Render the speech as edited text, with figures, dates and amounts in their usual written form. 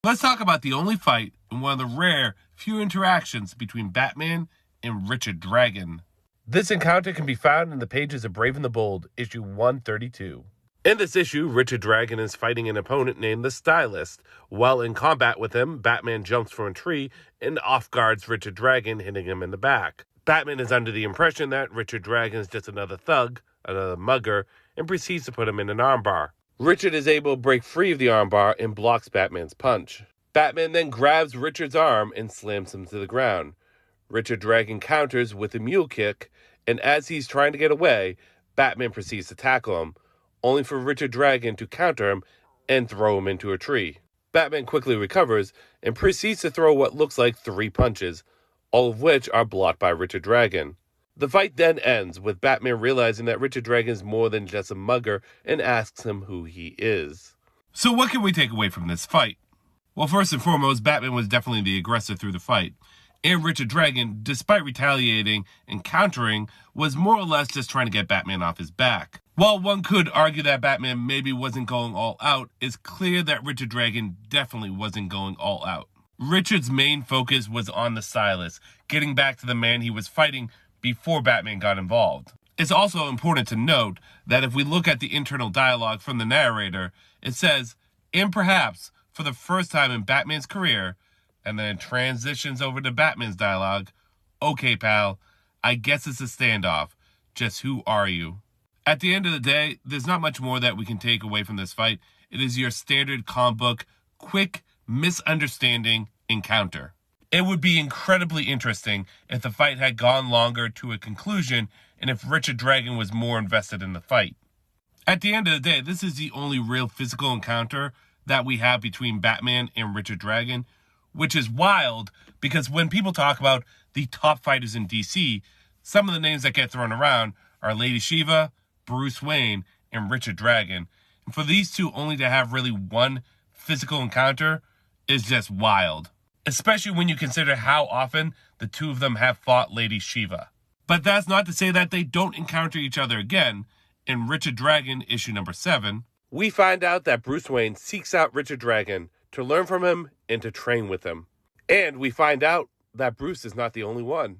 Let's talk about the only fight and one of the rare few interactions between Batman and Richard Dragon. This encounter can be found in the pages of Brave and the Bold, issue 132. In this issue, Richard Dragon is fighting an opponent named the Stylist. While in combat with him, Batman jumps from a tree and off-guards Richard Dragon, hitting him in the back. Batman is under the impression that Richard Dragon is just another thug, another mugger, and proceeds to put him in an armbar. Richard is able to break free of the armbar and blocks Batman's punch. Batman then grabs Richard's arm and slams him to the ground. Richard Dragon counters with a mule kick, and as he's trying to get away, Batman proceeds to tackle him, only for Richard Dragon to counter him and throw him into a tree. Batman quickly recovers and proceeds to throw what looks like 3 punches, all of which are blocked by Richard Dragon. The fight then ends with Batman realizing that Richard Dragon is more than just a mugger and asks him who he is. So what can we take away from this fight? Well, first and foremost, Batman was definitely the aggressor through the fight. And Richard Dragon, despite retaliating and countering, was more or less just trying to get Batman off his back. While one could argue that Batman maybe wasn't going all out, it's clear that Richard Dragon definitely wasn't going all out. Richard's main focus was on the Stylist, getting back to the man he was fighting before Batman got involved. It's also important to note that if we look at the internal dialogue from the narrator, it says, and perhaps for the first time in Batman's career, and then it transitions over to Batman's dialogue, okay pal, I guess it's a standoff, just who are you? At the end of the day, there's not much more that we can take away from this fight. It is your standard comic book, quick misunderstanding encounter. It would be incredibly interesting if the fight had gone longer to a conclusion and if Richard Dragon was more invested in the fight. At the end of the day, this is the only real physical encounter that we have between Batman and Richard Dragon, which is wild because when people talk about the top fighters in DC, some of the names that get thrown around are Lady Shiva, Bruce Wayne, and Richard Dragon. And for these two only to have really one physical encounter is just wild. Especially when you consider how often the two of them have fought Lady Shiva. But that's not to say that they don't encounter each other again. In Richard Dragon, issue number 7, we find out that Bruce Wayne seeks out Richard Dragon to learn from him and to train with him. And we find out that Bruce is not the only one.